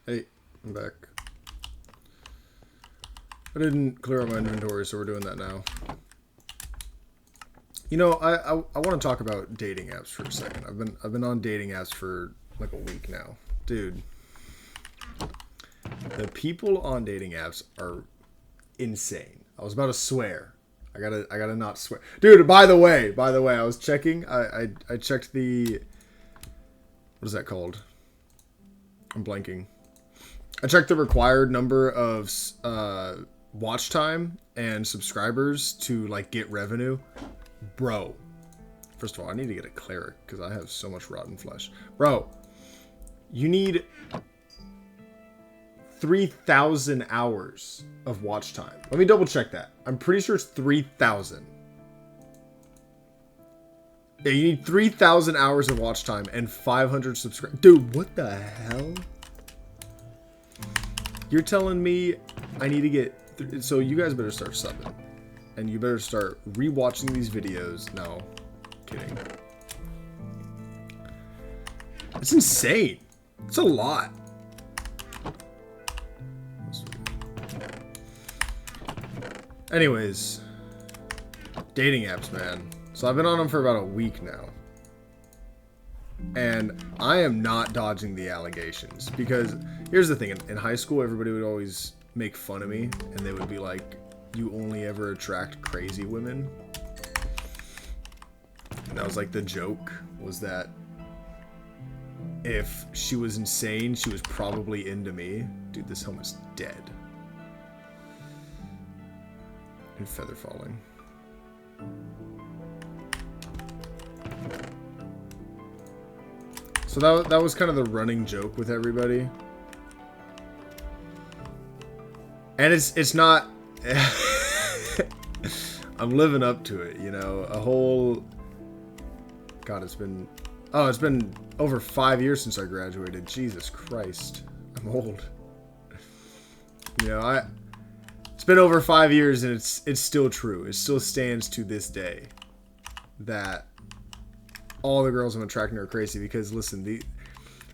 Hey, I'm back. I didn't clear out my inventory, so we're doing that now. You know, I want to talk about dating apps for a second. I've been on dating apps for like a week now, dude. The people on dating apps are insane. I was about to swear. I gotta not swear, dude. By the way, I was checking. I checked the what is that called? I'm blanking. I checked the required number of watch time and subscribers to like get revenue. Bro, first of all, I need to get a cleric because I have so much rotten flesh. Bro, you need 3,000 hours of watch time. Let me double check that. I'm pretty sure it's 3,000. Yeah, you need 3,000 hours of watch time and 500 subscribers. Dude, what the hell? You're telling me I need to get... So you guys better start subbing. And you better start rewatching these videos. No, kidding. It's insane. It's a lot. Anyways, dating apps, man. So I've been on them for about a week now. And I am not dodging the allegations. Because here's the thing. In high school, everybody would always make fun of me. And they would be like, you only ever attract crazy women. And that was like the joke. Was that if she was insane, she was probably into me. Dude, this helmet's dead. And feather falling. So that was kind of the running joke with everybody. And it's not... I'm living up to it, you know. A whole... God, it's been... Oh, it's been over 5 years since I graduated. Jesus Christ. I'm old. You know, it's been over 5 years and it's still true. It still stands to this day that all the girls I'm attracting are crazy because, listen,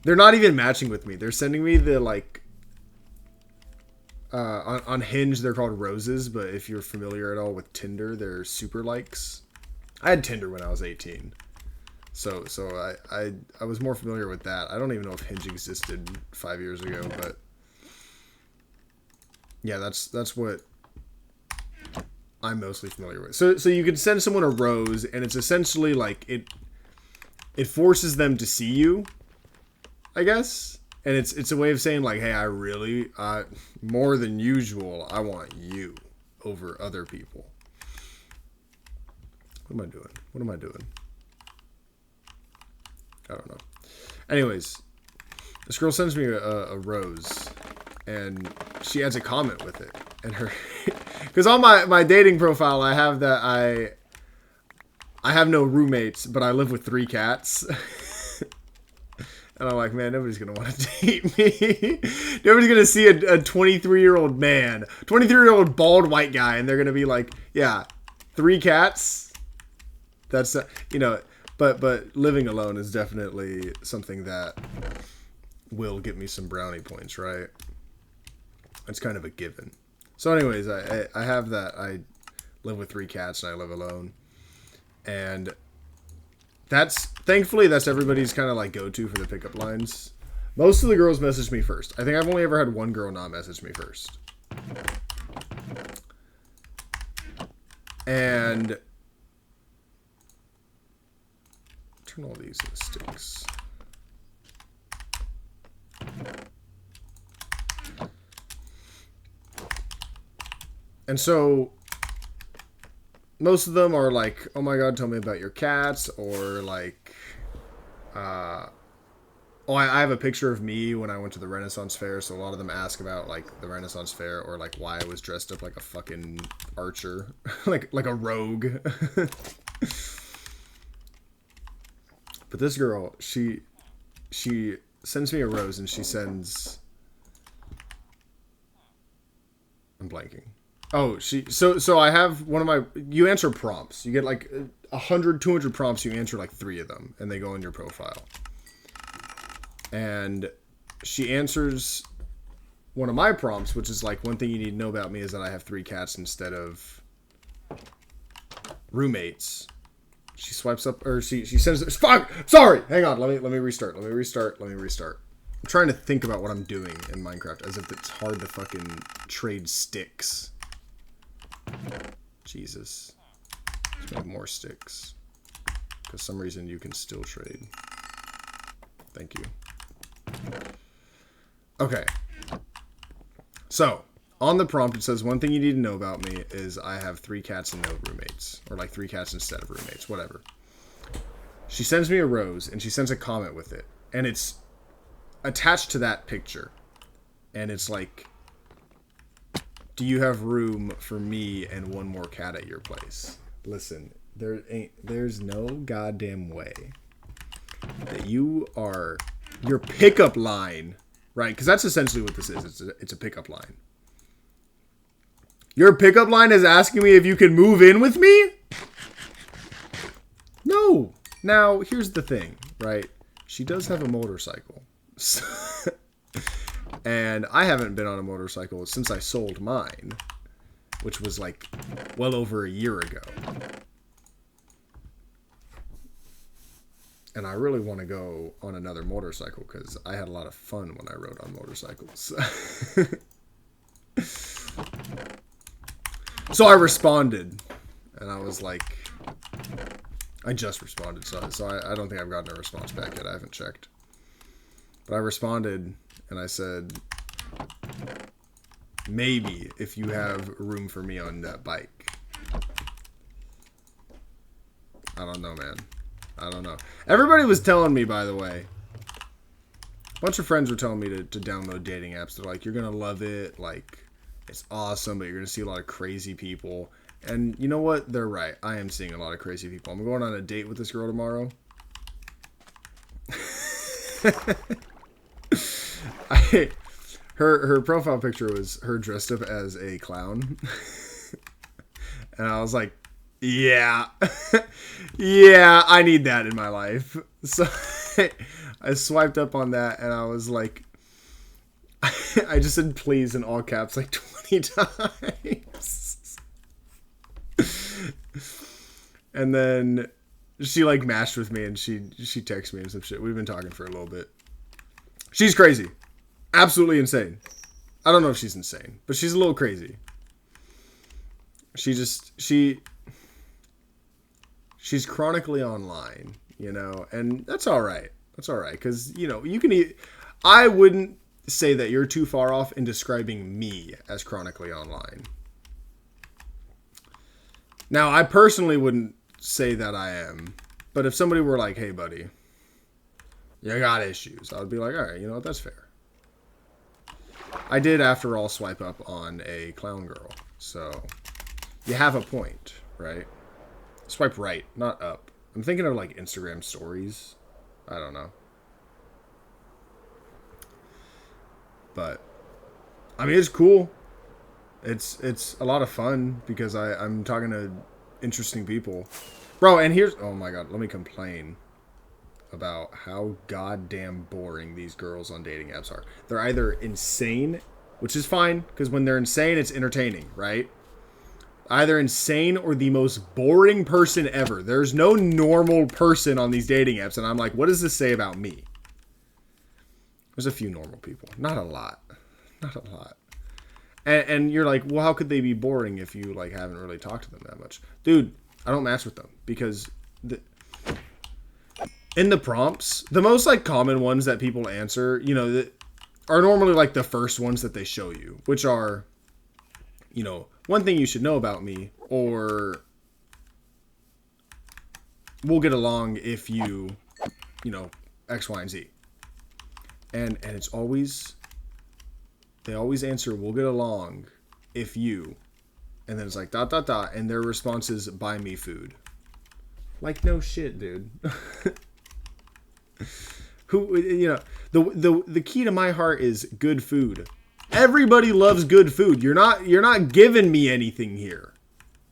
they're not even matching with me. They're sending me the, like, on Hinge, they're called roses, but if you're familiar at all with Tinder, they're super likes. I had Tinder when I was 18. So I was more familiar with that. I don't even know if Hinge existed 5 years ago, but yeah, that's what I'm mostly familiar with. So you can send someone a rose, and it's essentially like it forces them to see you, I guess. And it's a way of saying like, hey, I really more than usual, I want you over other people. What am I doing? What am I doing? I don't know. Anyways, this girl sends me a rose, and she adds a comment with it. And her, because on my dating profile, I have that I have no roommates, but I live with 3 cats. And I'm like, man, nobody's going to want to date me. Nobody's going to see a 23-year-old man, 23-year-old bald white guy, and they're going to be like, yeah, 3 cats. That's, you know, but living alone is definitely something that will get me some brownie points, right? It's kind of a given. So anyways, I have that. I live with 3 cats and I live alone. And thankfully that's everybody's kind of like go-to for the pickup lines. Most of the girls message me first. I think I've only ever had one girl not message me first. And turn all these into sticks. And so most of them are like, oh my god, tell me about your cats, or like, oh, I have a picture of me when I went to the Renaissance Fair, so a lot of them ask about like the Renaissance Fair, or like why I was dressed up like a fucking archer, like a rogue. But this girl, she sends me a rose, and she sends... I'm blanking. Oh, so I have one of my... You answer prompts. You get like 100, 200 prompts. You answer like 3 of them, and they go in your profile. And she answers one of my prompts, which is like, one thing you need to know about me is that I have 3 cats instead of roommates. She swipes up, or she sends, fuck, sorry, hang on, let me restart. I'm trying to think about what I'm doing in Minecraft as if it's hard to fucking trade sticks. Jesus. Let's make more sticks. Because some reason you can still trade. Thank you. Okay. So, on the prompt it says, one thing you need to know about me is I have 3 cats and no roommates. Or like 3 cats instead of roommates, whatever. She sends me a rose and she sends a comment with it. And it's attached to that picture. And it's like, do you have room for me and one more cat at your place? Listen, there's no goddamn way that your pickup line, right? Because that's essentially what this is. It's a pickup line. Your pickup line is asking me if you can move in with me? No. Now, here's the thing, right? She does have a motorcycle. And I haven't been on a motorcycle since I sold mine, which was like well over a year ago. And I really want to go on another motorcycle because I had a lot of fun when I rode on motorcycles. So I responded, and I was like, I just responded, so I don't think I've gotten a response back yet. I haven't checked. But I responded, and I said, maybe if you have room for me on that bike. I don't know, man. I don't know. Everybody was telling me, by the way. A bunch of friends were telling me to download dating apps. They're like, you're going to love it. Like, it's awesome, but you're going to see a lot of crazy people. And you know what? They're right. I am seeing a lot of crazy people. I'm going on a date with this girl tomorrow. Her profile picture was her dressed up as a clown. And I was like, yeah. Yeah, I need that in my life. So I swiped up on that and I was like, I just said please in all caps like 20 times. And then she like matched with me and she texted me and some shit. We've been talking for a little bit. She's crazy. Absolutely insane. I don't know if she's insane, but she's a little crazy. She's chronically online, you know, and that's all right. That's all right. Because, you know, I wouldn't say that you're too far off in describing me as chronically online. Now, I personally wouldn't say that I am, but if somebody were like, hey, buddy, you got issues, I would be like, all right, you know what, that's fair. I did, after all, swipe up on a clown girl, so you have a point, right? Swipe right, not up. I'm thinking of like Instagram stories. I don't know. But I mean, it's cool. It's a lot of fun because I'm talking to interesting people. Bro, and here's, oh my god, let me complain about how goddamn boring these girls on dating apps are. They're either insane, which is fine, because when they're insane, it's entertaining, right? Either insane or the most boring person ever. There's no normal person on these dating apps, and I'm like, what does this say about me? There's a few normal people. Not a lot. Not a lot. And you're like, well, how could they be boring if you like haven't really talked to them that much? Dude, I don't match with them because in the prompts, the most like common ones that people answer, you know, that are normally like the first ones that they show you, which are, you know, one thing you should know about me, or we'll get along if you know, X, Y, and Z. And it's always, they always answer, we'll get along if you, and then it's like, ... and their response is, buy me food. Like, no shit, dude. Who, you know, the key to my heart is good food. Everybody loves good food. You're not giving me anything here.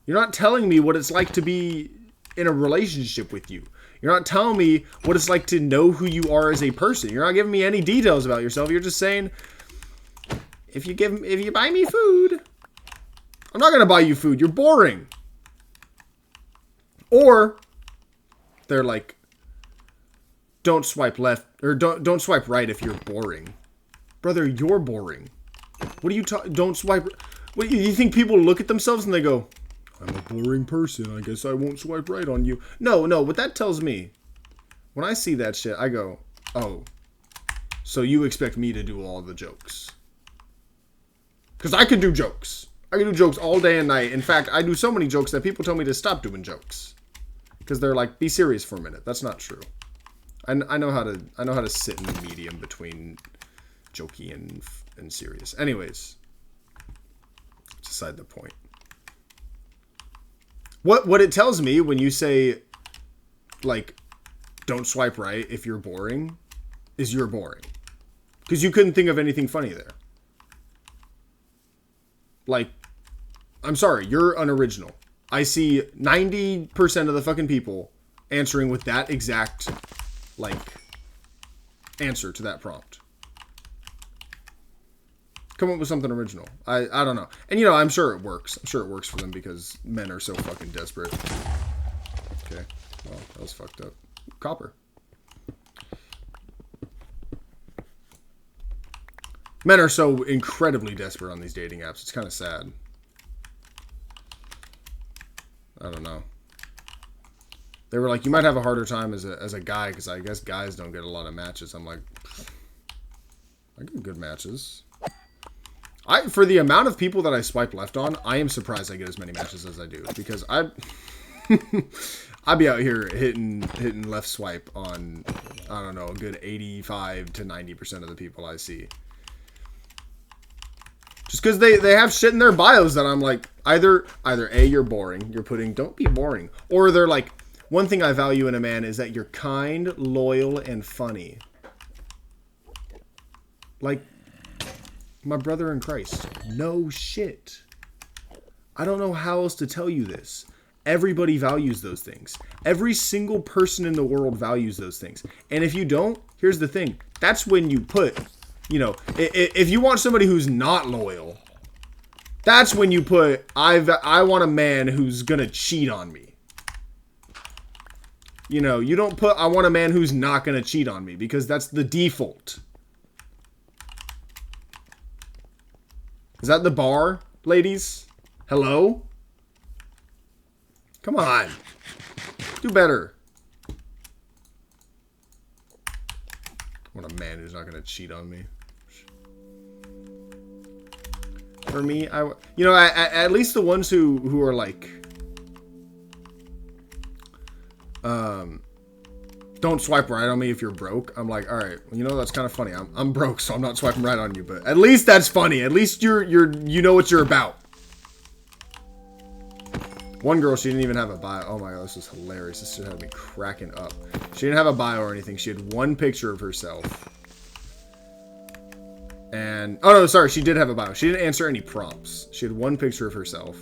You're not telling me what it's like to be in a relationship with you. You're not telling me what it's like to know who you are as a person. You're not giving me any details about yourself. You're just saying, if you buy me food, I'm not gonna buy you food. You're boring. Or they're like, don't swipe left or don't swipe right if you're boring. Brother, you're boring. What are you talking? Don't swipe. What, you think people look at themselves and they go, I'm a boring person. I guess I won't swipe right on you. No. What that tells me, when I see that shit, I go, oh, so you expect me to do all the jokes? Because I can do jokes. I can do jokes all day and night. In fact, I do so many jokes that people tell me to stop doing jokes. Because they're like, be serious for a minute. That's not true. I know how to sit in the medium between jokey and serious. Anyways, beside the point. What it tells me when you say, like, don't swipe right if you're boring, is you're boring. Because you couldn't think of anything funny there. Like, I'm sorry, you're unoriginal. I see 90% of the fucking people answering with that exact, like, answer to that prompt. Come up with something original. I don't know. And, you know, I'm sure it works. I'm sure it works for them because men are so fucking desperate. Okay. Well, that was fucked up. Copper. Men are so incredibly desperate on these dating apps. It's kind of sad. I don't know. They were like, you might have a harder time as a guy because I guess guys don't get a lot of matches. I'm like, I get good matches. For the amount of people that I swipe left on, I am surprised I get as many matches as I do because I be out here hitting left swipe on, I don't know, a good 85 to 90% of the people I see. Just because they have shit in their bios that I'm like, either A, you're boring, you're putting don't be boring, or they're like, one thing I value in a man is that you're kind, loyal, and funny. Like, my brother in Christ. No shit. I don't know how else to tell you this. Everybody values those things. Every single person in the world values those things. And if you don't, here's the thing. That's when you put, you know, if you want somebody who's not loyal, that's when you put, I want a man who's gonna cheat on me. You know, you don't put, I want a man who's not gonna cheat on me, because that's the default. Is that the bar, ladies? Hello? Come on. Do better. I want a man who's not gonna cheat on me. For me, you know, at least the ones who are like, don't swipe right on me if you're broke. I'm like, all right, well, you know, that's kind of funny. I'm broke, so I'm not swiping right on you, but at least that's funny. At least you know what you're about. One girl, she didn't even have a bio. Oh my god, this is hilarious. This shit had me cracking up. She didn't have a bio or anything. She had one picture of herself. And, oh no, sorry, she did have a bio. She didn't answer any prompts. She had one picture of herself.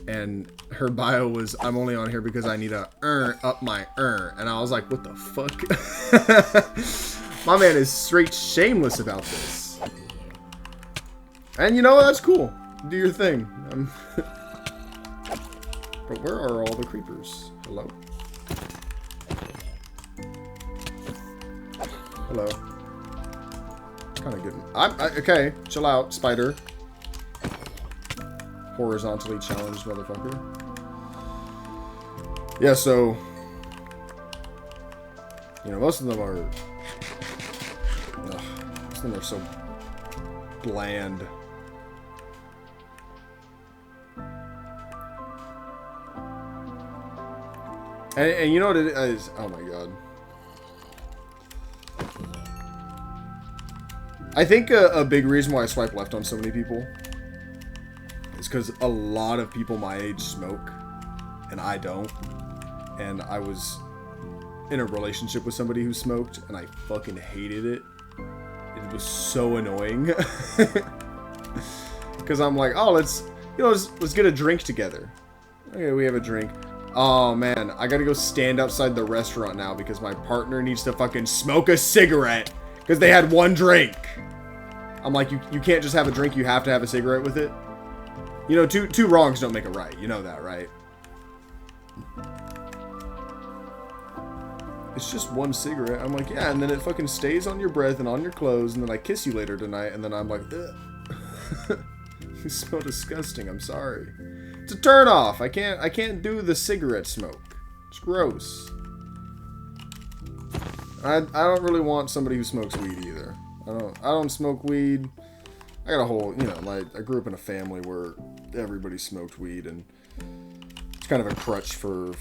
And her bio was, I'm only on here because I need to up my And I was like, what the fuck? My man is straight shameless about this. And you know what? That's cool. Do your thing. But where are all the creepers? Hello? Hello. Kind of good. Okay, chill out, spider. Horizontally challenged motherfucker. Yeah, so, you know, most of them are, most of them are so bland. And you know what it is? Oh my god. I think a big reason why I swipe left on so many people is because a lot of people my age smoke, and I don't. And I was in a relationship with somebody who smoked, and I fucking hated it. It was so annoying. Because I'm like, oh, let's get a drink together. Okay, we have a drink. Oh man, I gotta go stand outside the restaurant now because my partner needs to fucking smoke a cigarette because they had one drink. I'm like, you can't just have a drink, you have to have a cigarette with it. You know, two wrongs don't make a right. You know that, right? It's just one cigarette. I'm like, yeah, and then it fucking stays on your breath and on your clothes, and then I kiss you later tonight, and then I'm like, ugh. You smell disgusting, I'm sorry. It's a turn off. I can't do the cigarette smoke. It's gross. I don't really want somebody who smokes weed either. I don't smoke weed. I got a whole, you know, I grew up in a family where everybody smoked weed, and it's kind of a crutch for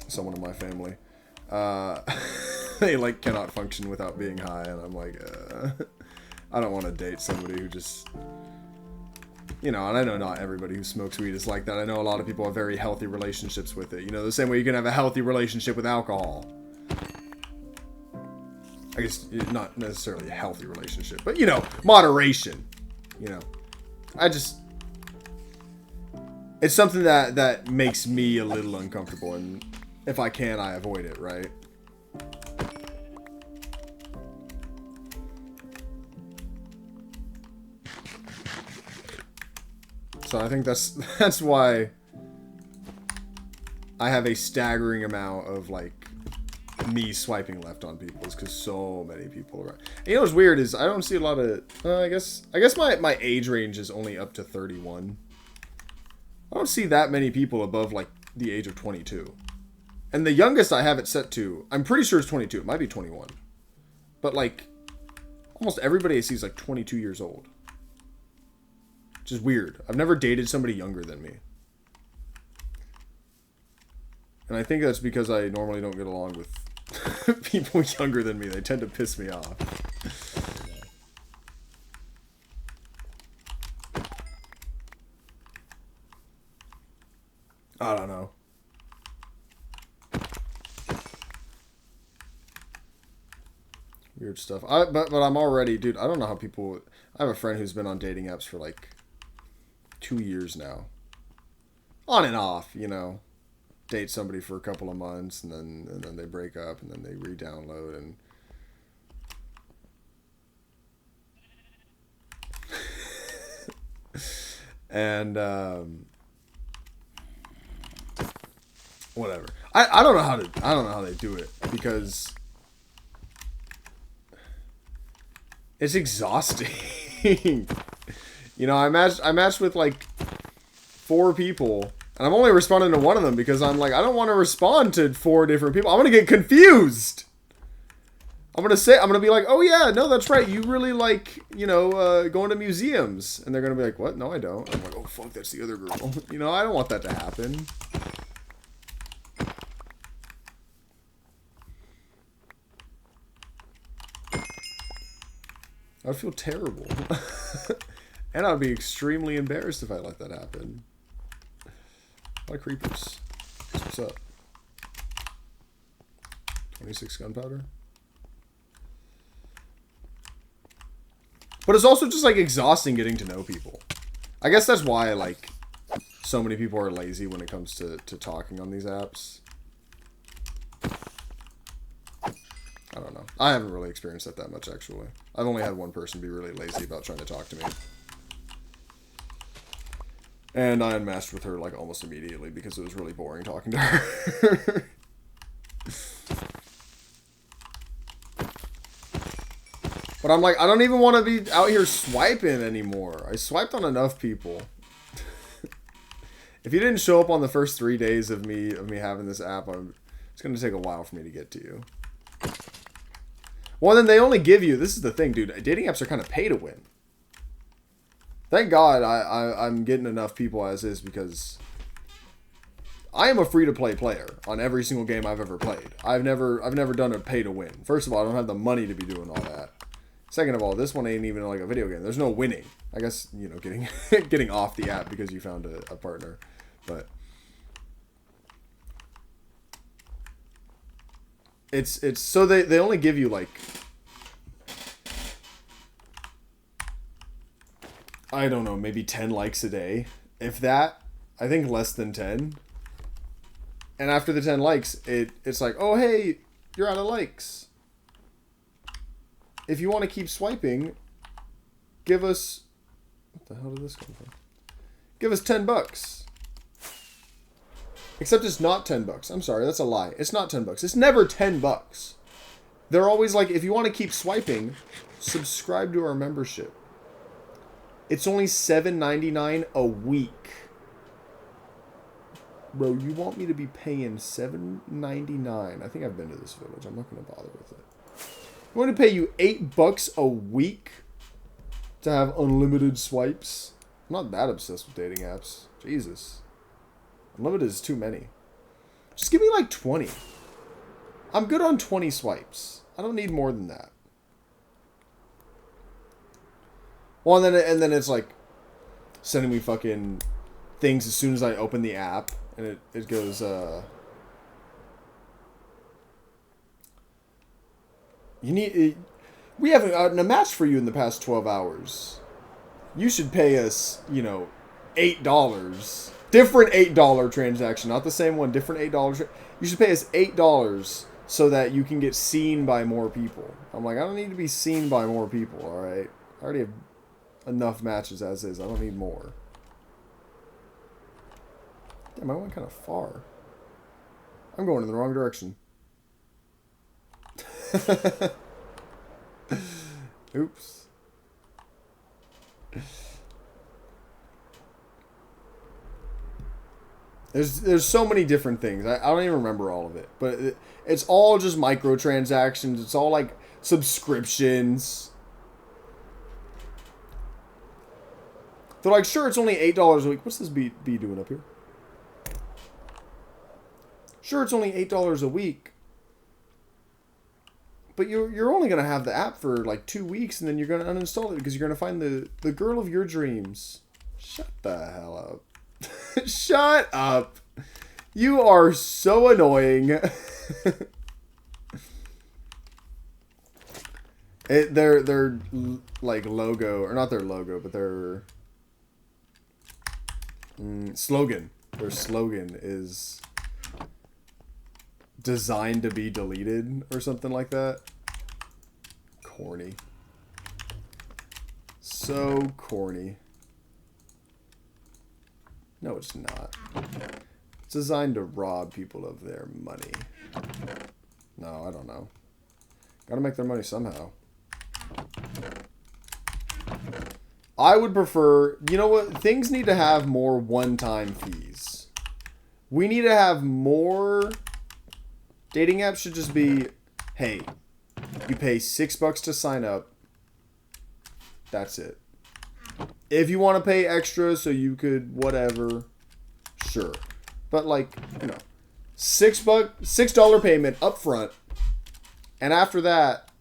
someone in my family. They like cannot function without being high, and I'm like, I don't want to date somebody who just, you know, and I know not everybody who smokes weed is like that. I know a lot of people have very healthy relationships with it. You know, the same way you can have a healthy relationship with alcohol. I guess not necessarily a healthy relationship, but, you know, moderation. You know, it's something that makes me a little uncomfortable, and if I can, I avoid it, right? So I think that's why I have a staggering amount of, like, me swiping left on people, is because so many people are. And you know what's weird is I don't see a lot of. I guess my age range is only up to 31. I don't see that many people above like the age of 22. And the youngest I have it set to, I'm pretty sure it's 22. It might be 21. But like, almost everybody I see is like 22 years old. Which is weird. I've never dated somebody younger than me. And I think that's because I normally don't get along with people younger than me. They tend to piss me off. I don't know. Weird stuff. But I'm already, dude, I don't know how people. I have a friend who's been on dating apps for like 2 years now. On and off, you know. Date somebody for a couple of months, and then they break up, and then they re-download, and whatever. I don't know how they do it, because it's exhausting. You know, I matched with like 4 people. And I'm only responding to one of them because I'm like, I don't want to respond to 4 different people. I'm going to get confused. I'm going to be like, oh yeah, no, that's right. You really like, you know, going to museums. And they're going to be like, what? No, I don't. I'm like, oh fuck, that's the other girl. You know, I don't want that to happen. I'd feel terrible. And I'd be extremely embarrassed if I let that happen. A lot of creepers. What's up? 26 gunpowder. But it's also just like exhausting getting to know people. I guess that's why like so many people are lazy when it comes to talking on these apps. I don't know. I haven't really experienced that much actually. I've only had one person be really lazy about trying to talk to me. And I unmatched with her like almost immediately because it was really boring talking to her. But I'm like, I don't even want to be out here swiping anymore. I swiped on enough people. If you didn't show up on the first 3 days of me having this app, it's going to take a while for me to get to you. Well, then they only give you, this is the thing, dude, dating apps are kind of pay to win. Thank God I'm getting enough people as is, because I am a free-to-play player on every single game I've ever played. I've never done a pay-to-win. First of all, I don't have the money to be doing all that. Second of all, this one ain't even like a video game. There's no winning. I guess, you know, getting off the app because you found a partner. But it's so they only give you like, I don't know, maybe 10 likes a day. If that, I think less than 10. And after the 10 likes, it's like, oh, hey, you're out of likes. if you want to keep swiping, give us... What the hell did this come from? Give us $10. Except it's not $10. I'm sorry, that's a lie. It's not $10. It's never $10. They're always like, if you want to keep swiping, subscribe to our membership. It's only $7.99 a week. Bro, you want me to be paying $7.99? I think I've been to this village. I'm not going to bother with it. I want to pay you $8 a week to have unlimited swipes? I'm not that obsessed with dating apps. Jesus. Unlimited is too many. Just give me like 20. I'm good on 20 swipes. I don't need more than that. Well, and then it's like sending me fucking things as soon as I open the app. And it goes, we haven't gotten a match for you in the past 12 hours. You should pay us, you know, $8. Different $8 transaction, not the same one. Different $8. You should pay us $8 so that you can get seen by more people. I'm like, I don't need to be seen by more people. All right, I already have enough matches as is. I don't need more. Damn, I went kind of far. I'm going in the wrong direction. Oops. There's so many different things. I don't even remember all of it. But it's all just microtransactions. It's all like subscriptions. They're like, sure, it's only $8 a week. What's this bee doing up here? Sure, it's only $8 a week. But you're only going to have the app for like 2 weeks, and then you're going to uninstall it because you're going to find the girl of your dreams. Shut the hell up. Shut up. You are so annoying. Their like logo, or not their logo, but their slogan. Their slogan is designed to be deleted or something like that. Corny. So corny. No, it's not. It's designed to rob people of their money. No, I don't know. Gotta make their money somehow. I would prefer... You know what? Things need to have more one-time fees. We need to have more... Dating apps should just be... Hey, you pay $6 to sign up. That's it. If you want to pay extra so you could whatever, sure. But like, you know, $6 payment up front, and after that,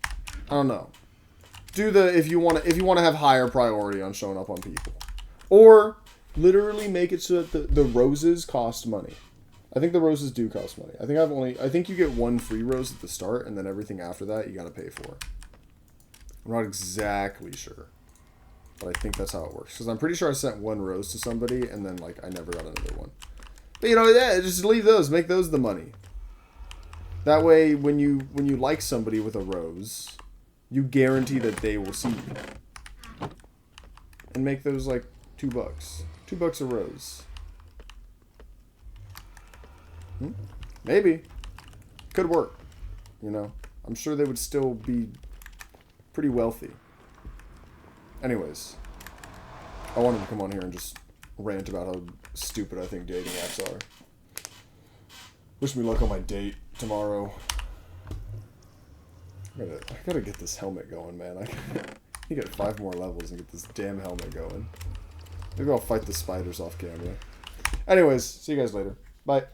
I don't know. Do the if you want to have higher priority on showing up on people, or literally make it so that the roses cost money. I think the roses do cost money. I think you get one free rose at the start, and then everything after that you got to pay for. I'm not exactly sure, but I think that's how it works. Because I'm pretty sure I sent one rose to somebody, and then like I never got another one. But you know, yeah, just leave those. Make those the money. That way, when you like somebody with a rose, you guarantee that they will see you. And make those like $2. $2 a rose. Maybe. Could work. You know, I'm sure they would still be pretty wealthy. Anyways, I wanted to come on here and just rant about how stupid I think dating apps are. Wish me luck on my date tomorrow. I gotta get this helmet going, man. I need to get 5 more levels and get this damn helmet going. Maybe I'll fight the spiders off camera. Anyways, see you guys later. Bye.